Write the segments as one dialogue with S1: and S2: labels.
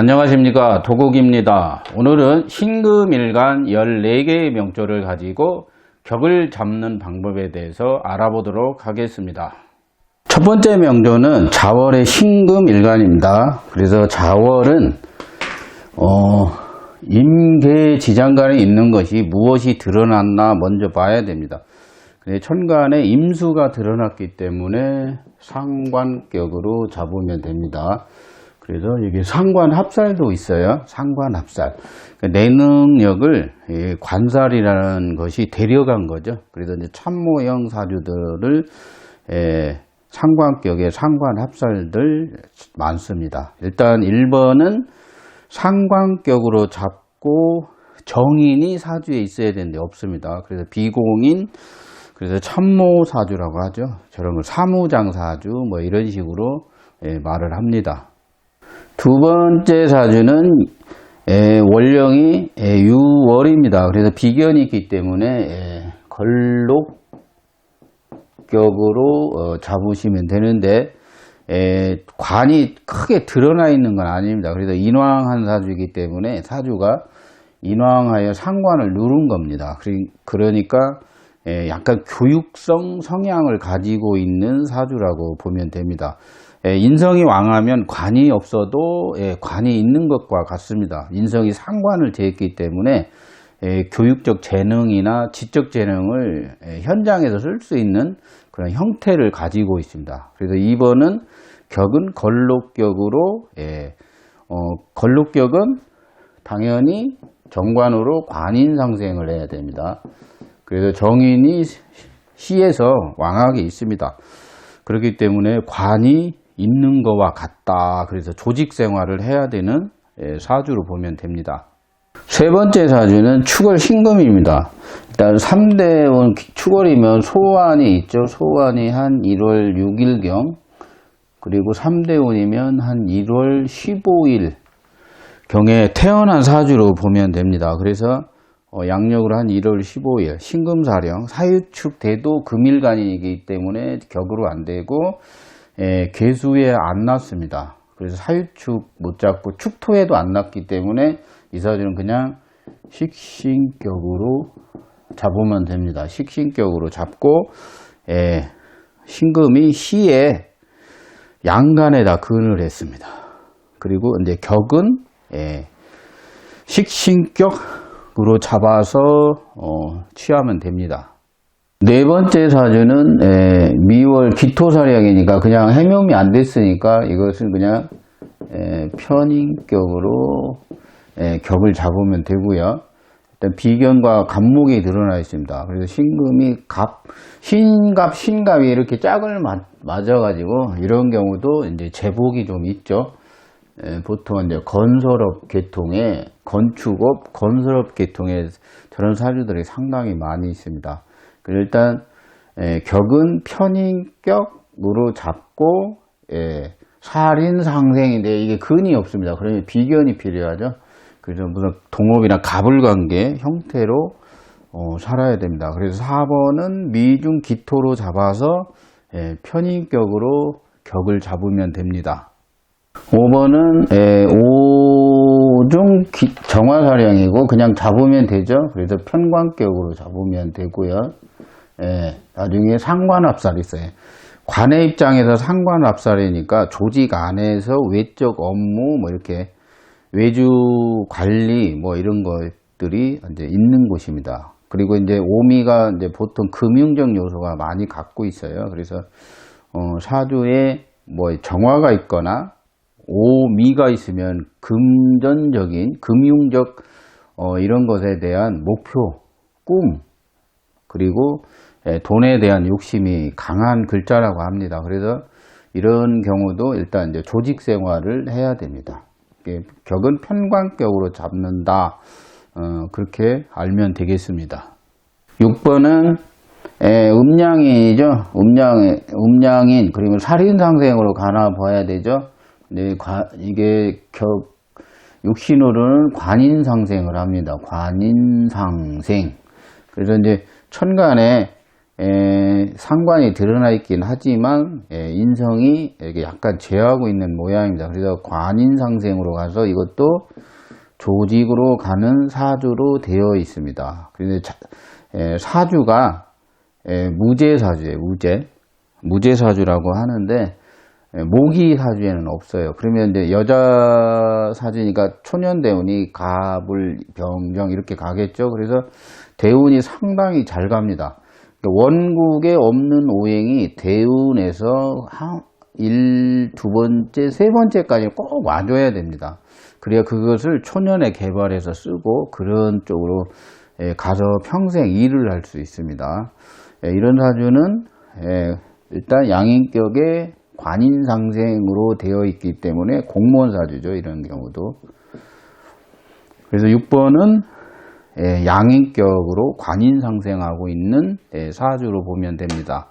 S1: 안녕하십니까, 도국입니다. 오늘은 신금일간 14개의 명조를 가지고 격을 잡는 방법에 대해서 알아보도록 하겠습니다. 첫 번째 명조는 자월의 신금일간입니다. 그래서 자월은 임계지장간에 있는 것이 무엇이 드러났나 먼저 봐야 됩니다. 천간에 임수가 드러났기 때문에 상관격으로 잡으면 됩니다. 그래서 여기 상관합살도 있어요. 상관합살. 내 능력을 관살이라는 것이 데려간 거죠. 그래서 이제 참모형 사주들을 상관격에 상관합살들 많습니다. 일단 1번은 상관격으로 잡고 정인이 사주에 있어야 되는데 없습니다. 그래서 비공인, 그래서 참모 사주라고 하죠. 저런 걸 사무장 사주 뭐 이런 식으로 말을 합니다. 두 번째 사주는 월령이 유월입니다. 그래서 비견이 있기 때문에 걸록격으로 잡으시면 되는데 관이 크게 드러나 있는 건 아닙니다. 그래서 인왕한 사주이기 때문에 사주가 인왕하여 상관을 누른 겁니다. 그러니까 약간 교육성 성향을 가지고 있는 사주라고 보면 됩니다. 인성이 왕하면 관이 없어도 관이 있는 것과 같습니다. 인성이 상관을 제했기 때문에 교육적 재능이나 지적 재능을 현장에서 쓸 수 있는 그런 형태를 가지고 있습니다. 그래서 2번은 격은 걸록격으로, 걸록격은 당연히 정관으로 관인상생을 해야 됩니다. 그래서 정인이 시에서 왕하게 있습니다. 그렇기 때문에 관이 있는 것과 같다. 그래서 조직 생활을 해야 되는 사주로 보면 됩니다. 세 번째 사주는 축월 신금입니다. 일단 3대원 축월이면 소환이 있죠. 소환이 한 1월 6일경, 그리고 3대운이면 한 1월 15일 경에 태어난 사주로 보면 됩니다. 그래서 양력으로 한 1월 15일 신금사령, 사유축 대도 금일간이기 때문에 격으로 안 되고 계수에 안 났습니다. 그래서 사유축 못 잡고 축토에도 안 났기 때문에 이 사주는 그냥 식신격으로 잡으면 됩니다. 식신격으로 잡고 신금이 시에 양간에다 근을 했습니다. 그리고 이제 격은 식신격으로 잡아서 취하면 됩니다. 네 번째 사주는 미월 기토사령이니까 그냥 해묘미 안 됐으니까 이것은 그냥 편인격으로 격을 잡으면 되고요. 일단 비견과 갑목이 드러나 있습니다. 그래서 신금이 신갑이 이렇게 짝을 맞아가지고 이런 경우도 이제 제복이 좀 있죠. 보통 이제 건설업 계통에, 건축업, 건설업 계통에 저런 사주들이 상당히 많이 있습니다. 일단 격은 편인격으로 잡고 살인상생인데 이게 근이 없습니다. 그러면 비견이 필요하죠. 그래서 무슨 동업이나 갑을관계 형태로 살아야 됩니다. 그래서 4번은 미중 기토로 잡아서 편인격으로 격을 잡으면 됩니다. 5번은 오중 정화사령이고 그냥 잡으면 되죠. 그래서 편관격으로 잡으면 되고요. 나중에 상관합살이 있어요. 관의 입장에서 상관합살이니까 조직 안에서 외적 업무 뭐 이렇게 외주 관리 뭐 이런 것들이 이제 있는 곳입니다. 그리고 이제 오미가 이제 보통 금융적 요소가 많이 갖고 있어요. 그래서 사주에 뭐 정화가 있거나 오미가 있으면 금전적인 금융적 이런 것에 대한 목표, 꿈, 그리고 돈에 대한 욕심이 강한 글자라고 합니다. 그래서 이런 경우도 일단 이제 조직 생활을 해야 됩니다. 격은 편관격으로 잡는다. 그렇게 알면 되겠습니다. 6번은 음양인이죠. 음양인, 그리고 살인상생으로 가나 봐야 되죠. 이게 육신으로는 관인상생을 합니다. 관인상생. 그래서 이제 천간에 상관이 드러나 있긴 하지만 인성이 이렇게 약간 제하고 있는 모양입니다. 그래서 관인상생으로 가서 이것도 조직으로 가는 사주로 되어 있습니다. 그런데 사주가 무제사주예요. 무제사주라고 하는데 모기 사주에는 없어요. 그러면 이제 여자 사주니까 초년대운이 갑을 병정 이렇게 가겠죠. 그래서 대운이 상당히 잘 갑니다. 원국에 없는 오행이 대운에서 두 번째, 세 번째까지 꼭 와줘야 됩니다. 그래야 그것을 초년에 개발해서 쓰고 그런 쪽으로 가서 평생 일을 할 수 있습니다. 이런 사주는 일단 양인격의 관인상생으로 되어 있기 때문에 공무원 사주죠. 이런 경우도. 그래서 6번은 양인격으로 관인상생하고 있는 사주로 보면 됩니다.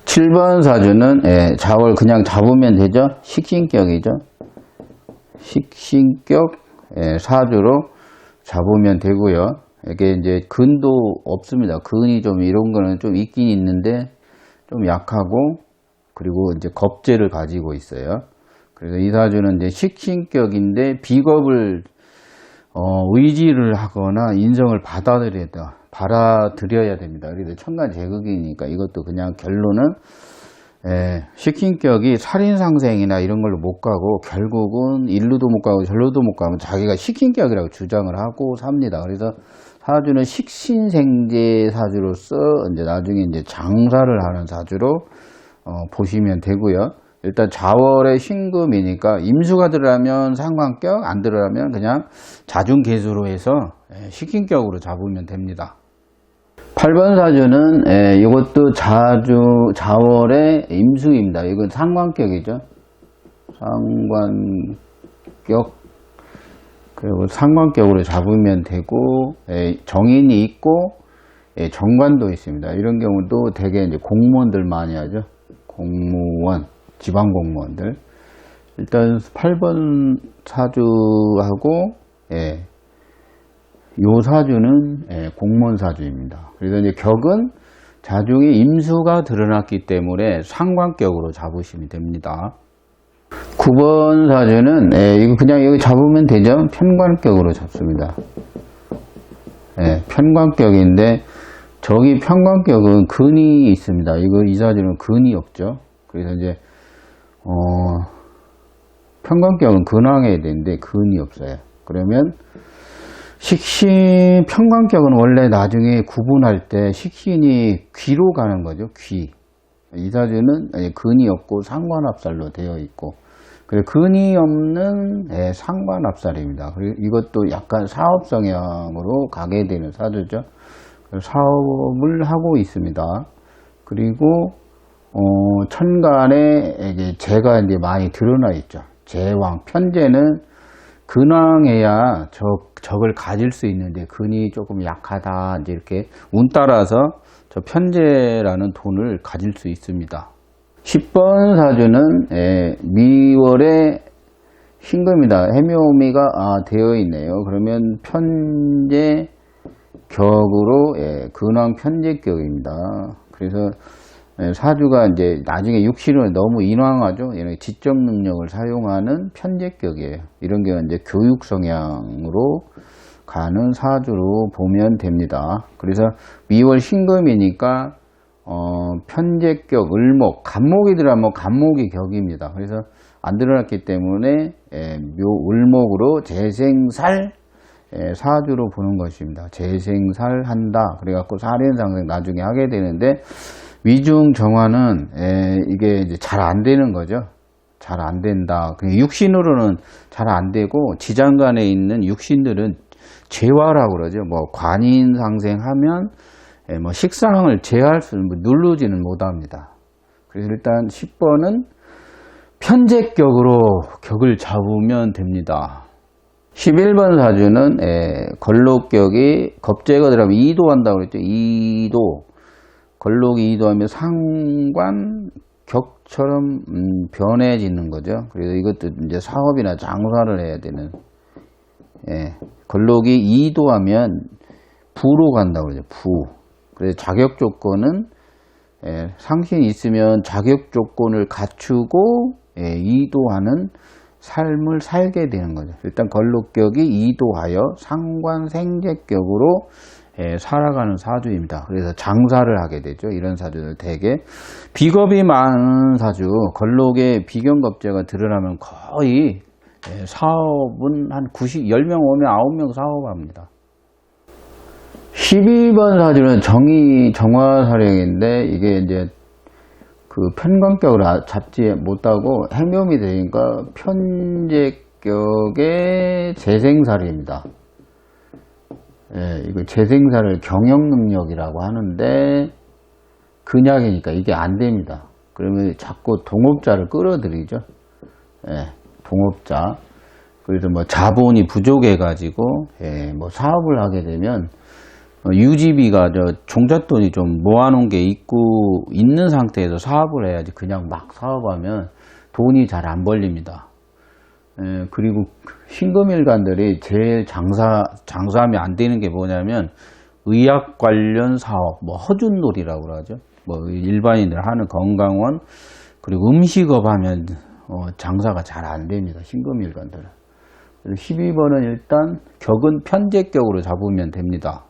S1: 7번 사주는 자월 그냥 잡으면 되죠. 식신격이죠. 식신격 사주로 잡으면 되고요. 이게 이제 근도 없습니다. 근이 좀 이런 거는 좀 있긴 있는데 좀 약하고 그리고 이제 겁재를 가지고 있어요. 그래서 이 사주는 이제 식신격인데 비겁을 의지를 하거나 인성을 받아들여야 됩니다. 그래서 천간 제극이니까 이것도 그냥 결론은 식신격이 살인상생이나 이런 걸로 못 가고 결국은 일루도 못 가고 절로도 못 가면 자기가 식신격이라고 주장을 하고 삽니다. 그래서 사주는 식신생재 사주로서 이제 나중에 이제 장사를 하는 사주로 보시면 되고요. 일단 자월의 신금이니까 임수가 들어가면 상관격, 안 들어가면 그냥 자중개수로 해서 식신격으로 잡으면 됩니다. 8번 사주는 이것도 자월의 임수입니다. 이건 상관격이죠. 상관격. 그리고 상관격으로 잡으면 되고 정인이 있고 정관도 있습니다. 이런 경우도 되게 이제 공무원들 많이 하죠. 공무원, 지방공무원들. 일단 8번 사주하고 요 사주는 공무원 사주입니다. 그래서 이제 격은 자중에 임수가 드러났기 때문에 상관격으로 잡으시면 됩니다. 9번 사주는 이거 그냥 여기 잡으면 되죠. 편관격으로 잡습니다. 편관격인데 저기 편관격은 근이 있습니다. 이 사주는 근이 없죠. 그래서 이제 편관격은 근황해야 되는데 근이 없어요. 그러면 식신 편관격은 원래 나중에 구분할 때 식신이 귀로 가는 거죠. 귀. 이 사주는 근이 없고 상관합살로 되어 있고, 그리고 근이 없는 상관합살입니다. 그리고 이것도 약간 사업 성향으로 가게 되는 사주죠. 사업을 하고 있습니다. 그리고 천간에 재가 이제 많이 드러나 있죠. 재왕, 편재는 근황해야 적을 가질 수 있는데 근이 조금 약하다. 이제 이렇게 운 따라서 저 편재라는 돈을 가질 수 있습니다. 10번 사주는 미월에 신금이다. 해묘미가 되어 있네요. 그러면 편재 격으로 근황 편재격입니다. 그래서 사주가 이제 나중에 육신을 너무 인왕하죠. 지적 능력을 사용하는 편재격이에요. 이런 게 이제 교육 성향으로 가는 사주로 보면 됩니다. 그래서 미월 신금이니까 편재격, 을목, 간목이 들어가면 간목이 격입니다. 그래서 안 들어갔기 때문에 을목으로 재생살 사주로 보는 것입니다. 재생살한다. 그래갖고 살인상생 나중에 하게 되는데 위중 정화는 이게 이제 잘 안 되는 거죠. 잘 안 된다. 육신으로는 잘 안 되고 지장간에 있는 육신들은 재화라고 그러죠. 뭐 관인상생하면 뭐 식상을 제할 수 누르지는 못합니다. 그래서 일단 10번은 편재격으로 격을 잡으면 됩니다. 11번 사주는 걸록격이 겁재가 들어가면 이도한다고 그랬죠. 이도. 걸록이 이도하면 상관격처럼 변해지는 거죠. 그래서 이것도 이제 사업이나 장사를 해야 되는. 걸록이 이도하면 부로 간다고 그러죠. 부. 그래서 자격 조건은 상신이 있으면 자격 조건을 갖추고 이도하는 삶을 살게 되는 거죠. 일단 걸록격이 이도하여 상관생재격으로 살아가는 사주입니다. 그래서 장사를 하게 되죠. 이런 사주들 대개 비겁이 많은 사주, 걸록에 비견겁재가 드러나면 거의 사업은 한 10명 오면 9명 사업합니다. 12번 사주는 정화사령인데 이게 이제 그 편관격을 잡지 못하고 해묘이 되니까 편재격의 재생살입니다. 이거 재생살을 경영능력이라고 하는데 근약이니까 이게 안 됩니다. 그러면 자꾸 동업자를 끌어들이죠. 동업자. 그래서 뭐 자본이 부족해가지고 뭐 사업을 하게 되면 유지비가 종잣돈이 좀 모아놓은 게 있는 상태에서 사업을 해야지 그냥 막 사업하면 돈이 잘 안 벌립니다. 그리고 신금일간들이 제일 장사하면 안 되는 게 뭐냐면 의학 관련 사업, 뭐 허준놀이라고 그러죠. 뭐 일반인들 하는 건강원, 그리고 음식업 하면 장사가 잘 안 됩니다. 신금일간들은. 12번은 일단 격은 편재격으로 잡으면 됩니다.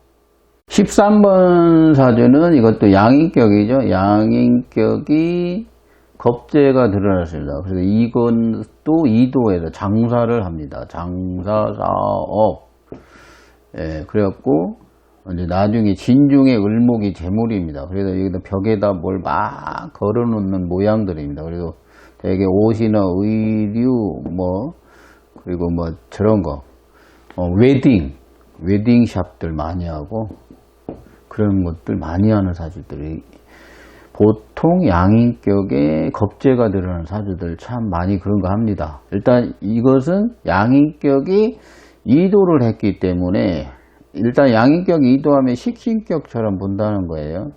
S1: 13번 사주는 이것도 양인격이죠. 양인격이 겁재가 드러났습니다. 그래서 이건 또 이도에서 장사를 합니다. 장사, 사업. 그래갖고, 이제 나중에 진중의 을목이 재물입니다. 그래서 여기다 벽에다 뭘 막 걸어 놓는 모양들입니다. 그래서 되게 옷이나 의류, 그리고 저런 거, 웨딩샵들 많이 하고, 그런 것들 많이 하는 사주들이 보통 양인격에 겁재가 드러나는 사주들 참 많이 그런 거 합니다. 일단 이것은 양인격이 이도를 했기 때문에 일단 양인격이 이도하면 식신격처럼 본다는 거예요.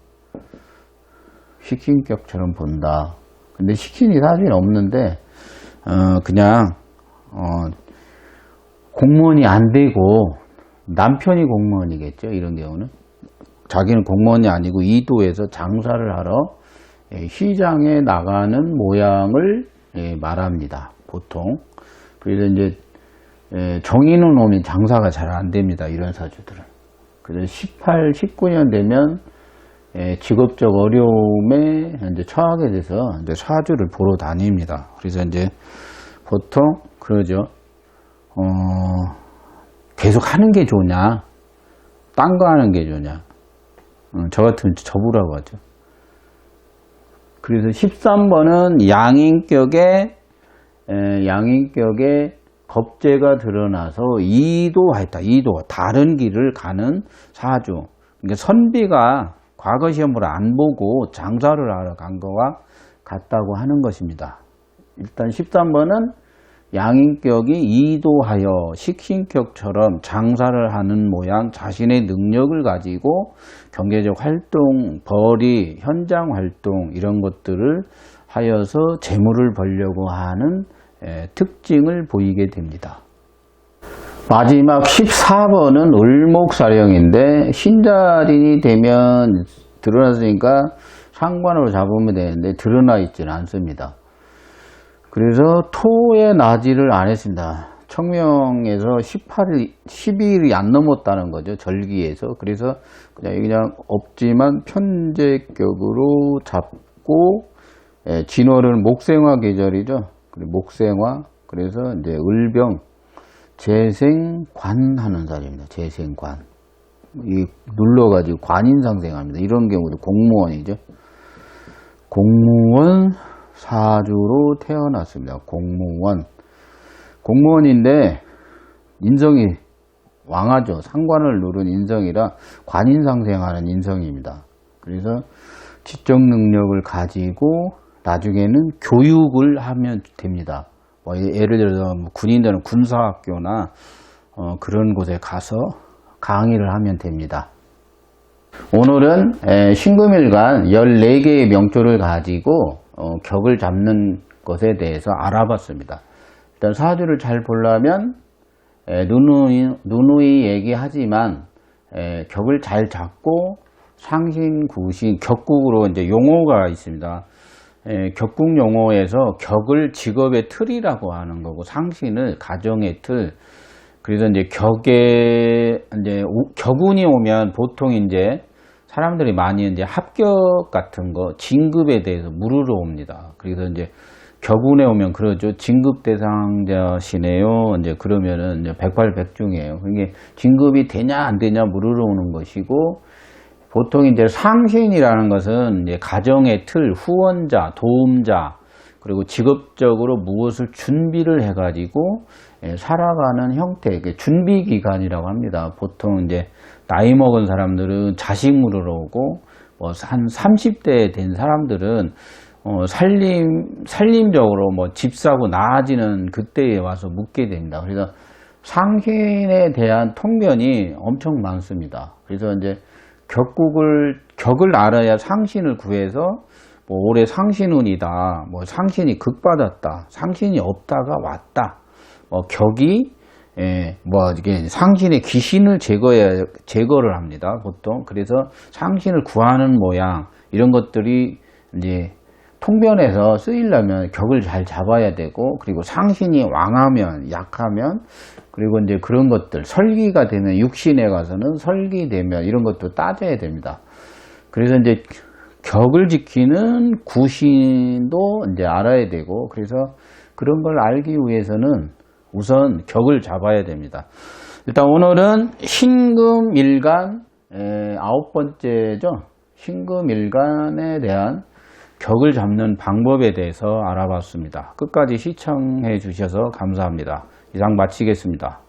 S1: 식신격처럼 본다. 근데 식신이 사실 없는데 그냥 공무원이 안 되고 남편이 공무원이겠죠. 이런 경우는. 자기는 공무원이 아니고 이도에서 장사를 하러 시장에 나가는 모양을 말합니다. 보통. 그래서 이제 정인은 오면 장사가 잘 안 됩니다. 이런 사주들은. 그래서 18, 19년 되면 직업적 어려움에 이제 처하게 돼서 이제 사주를 보러 다닙니다. 그래서 이제 보통 그러죠. 계속 하는 게 좋냐? 딴 거 하는 게 좋냐? 저 같으면 접으라고 하죠. 그래서 13번은 양인격에 겁재가 드러나서 이도했다. 다른 길을 가는 사주. 그러니까 선비가 과거 시험을 안 보고 장사를 하러 간 거와 같다고 하는 것입니다. 일단 13번은 양인격이 이도하여 식신격처럼 장사를 하는 모양, 자신의 능력을 가지고 경제적 활동, 벌이, 현장 활동 이런 것들을 하여서 재물을 벌려고 하는 특징을 보이게 됩니다. 마지막 14번은 을목사령인데 신자린이 되면 드러났으니까 상관으로 잡으면 되는데 드러나 있지는 않습니다. 그래서 토의 나지를 안 했습니다. 청명에서 12일이 안 넘었다는 거죠. 절기에서. 그래서 그냥 없지만 편재격으로 잡고, 진월은 목생화 계절이죠. 목생화. 그래서 이제 을병, 재생관 하는 사주입니다. 재생관. 이 눌러가지고 관인상생합니다. 이런 경우도 공무원이죠. 공무원 사주로 태어났습니다. 공무원인데 인성이 왕하죠. 상관을 누른 인성이라 관인상생하는 인성입니다. 그래서 지적 능력을 가지고 나중에는 교육을 하면 됩니다. 예를 들어서 군인들은 군사학교나 그런 곳에 가서 강의를 하면 됩니다. 오늘은 신금일간 14개의 명조를 가지고 격을 잡는 것에 대해서 알아봤습니다. 일단 사주를 잘 보려면 누누이 얘기하지만 격을 잘 잡고 상신, 구신, 격국으로 이제 용어가 있습니다. 격국 용어에서 격을 직업의 틀이라고 하는 거고, 상신을 가정의 틀. 그래서 이제 격운이 오면 보통 이제 사람들이 많이 이제 합격 같은 거, 진급에 대해서 물으러 옵니다. 그래서 이제 격운에 오면 그러죠. 진급 대상자시네요. 이제 그러면은 이제 백발백중이에요. 이게 진급이 되냐 안 되냐 물으러 오는 것이고, 보통 이제 상신이라는 것은 이제 가정의 틀, 후원자, 도움자, 그리고 직업적으로 무엇을 준비를 해가지고 살아가는 형태, 준비 기간이라고 합니다. 보통 이제 나이 먹은 사람들은 자식 물으러 오고, 뭐 한 30대 된 사람들은 살림적으로 뭐 집 사고 나아지는 그때에 와서 묻게 됩니다. 그래서 상신에 대한 통변이 엄청 많습니다. 그래서 이제 격을 알아야 상신을 구해서 뭐 올해 상신운이다, 뭐 상신이 극받았다, 상신이 없다가 왔다, 뭐 격이 뭐 이게 상신의 귀신을 제거를 합니다, 보통. 그래서 상신을 구하는 모양, 이런 것들이 이제 통변에서 쓰이려면 격을 잘 잡아야 되고, 그리고 상신이 왕하면, 약하면, 그리고 이제 그런 것들, 설기가 되면, 육신에 가서는 설기되면, 이런 것도 따져야 됩니다. 그래서 이제 격을 지키는 구신도 이제 알아야 되고, 그래서 그런 걸 알기 위해서는 우선 격을 잡아야 됩니다. 일단 오늘은 신금일간 9번째죠. 신금일간에 대한 격을 잡는 방법에 대해서 알아봤습니다. 끝까지 시청해 주셔서 감사합니다. 이상 마치겠습니다.